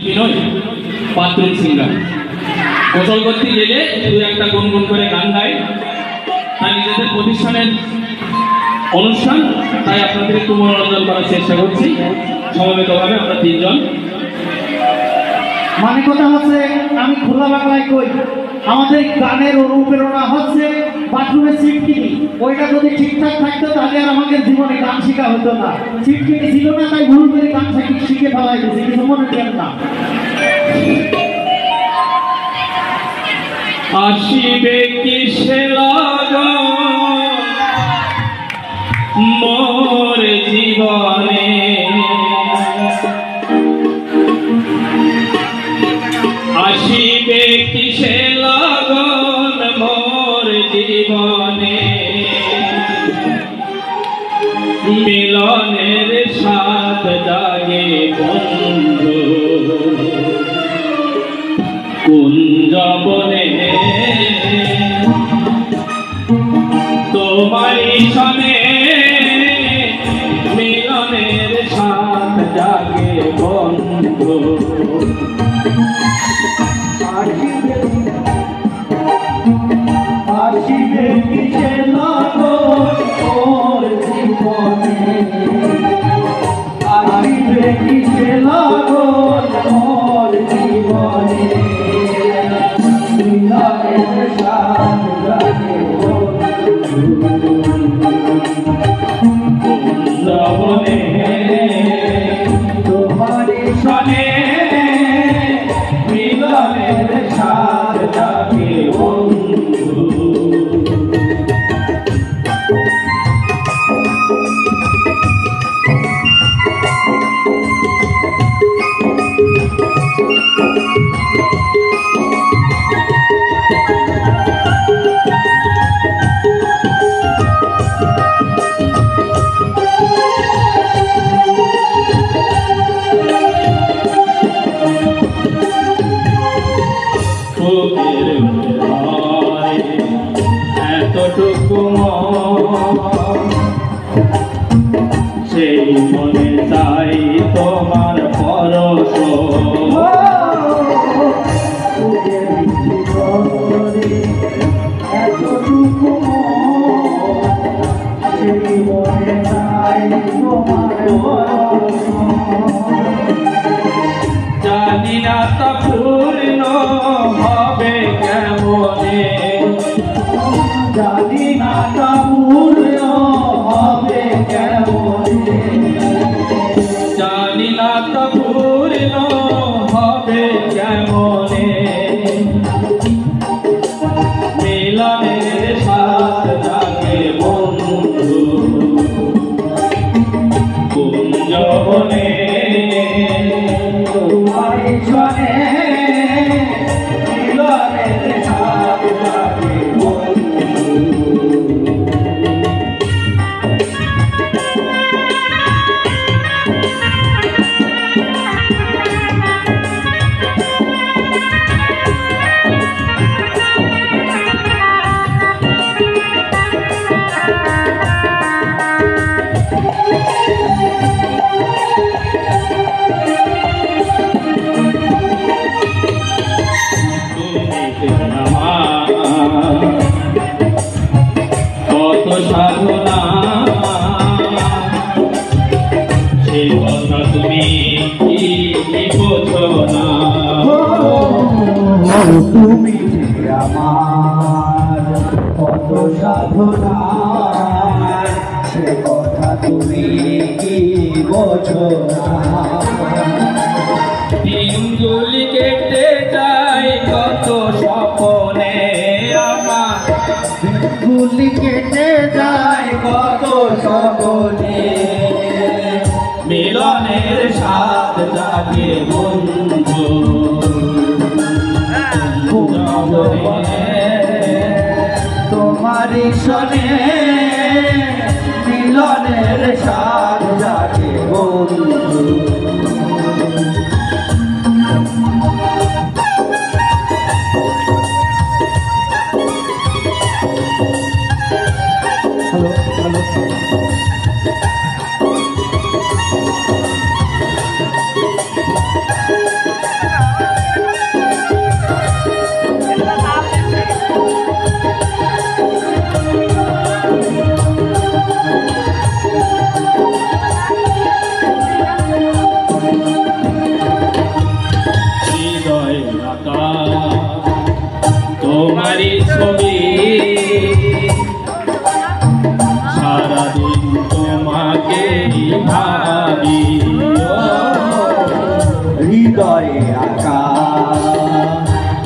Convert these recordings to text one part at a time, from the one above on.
বিনয় bathroom singer গোসল করতে গেলে দু একটা গুনগুন করে গান গায়। তাই নিজেদের প্রতিষ্ঠানের অনুষ্ঠান, তাই আপনাদের একটু মনোরঞ্জন করার চেষ্টা করছি। সমবেতভাবে আমরা তিনজন। মানে কথা হচ্ছে, আমি খোলা বাংলায় কই, আমাদের গানের অনুপ্রেরণা হচ্ছে বাথরুমে সিট কিনি। ওইটা যদি ঠিকঠাক থাকতো তাহলে আর আমাদের জীবনে গান শেখা হতো না। সিট কিনি ছিল না, তাই ভুল করে গান শিখে ফেলাই দিয়েছি, কিছু মনে করেন না। আসিবে কিসে লাগন মোর জীবনে, আসিবে কিসে লাগন মোর জীবনে, মিলনের সাথ জাগে বন্ধু কুঞ্জবনে, তোমারই সনে মিলনের সাথ জাগে বন্ধু, আসিবে কিসে লাগন মোর জীবনে, আসিবে কিসে লাগন মোর জীবনে, মিলনের সাথ জাগে বন্ধু কুঞ্জবনে, তোমারই সনে মিলনের সাথ জাগে বন্ধু। এতটুকু সেই মনে চাই তোমার পরশ, এতটুকু সেই মনে চাই তোমার, জানি না তা পূর্ণ হবে কেমনে, জানি না তা পূর্ণ হবে কেমনে, জানি না তা পূর্ণ হবে কেমনে, মিলনের সাথ জাগে বন্ধু কুঞ্জবনে, তোমারই সনে মিলনের সাথ জাগে বন্ধু। কত সাধনা সে কথা তুমি কি বোঝো না, তুমি আমার কত সাধনা সে কথা তুমি কি বোঝো না, দিনগুলি কেটে যায় কত স্বপনে আমার, গুলি কেটে যায় কত স্বপনে, মিলনের সাথ জাগে বন্ধু তোমারই সনে মিলনের সাথ জাগে বন্ধু। হৃদয়ে আঁকা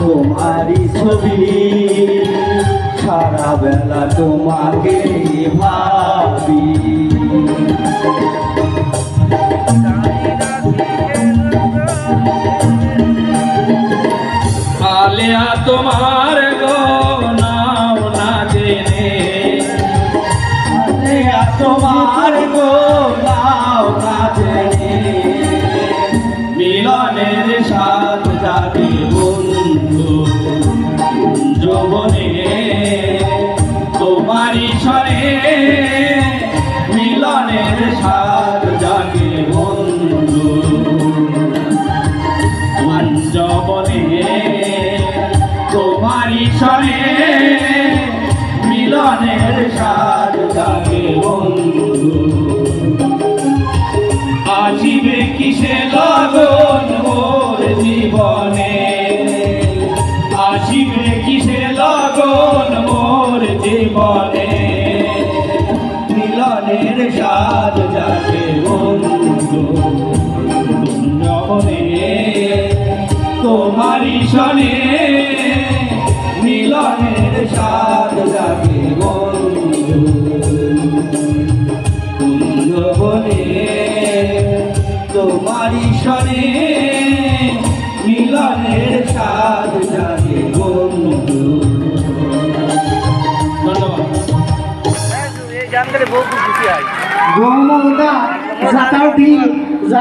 তোমারই ছবি, সারা বেলা তোমাকে ভাবি। আলিয়া তোমার গো নাও না জেনে, আলিয়া তোমার গো নাও না জেনে, মিলনের সাথ জাগে বন্ধু যৌবনে, তোমারই স্বরে মিলনের সাথ জাগে বন্ধু যৌবনে, তোমারই স্বরে মিলনের সাথ জাগে বন্ধু। আসিবে কিসে লগন মোর জীবনে, আসিবে কিসে লগন মোর জীবনে, মিলনের সাথ জাগে বন্ধু যৌবনে, তোমারই স্বরে মিলনের সাথ জাগে বন্ধু যৌবনে, তোমারই স্বরে মিলনের সাথ জাগে বন্ধু। গহনা যাতাও ঠিক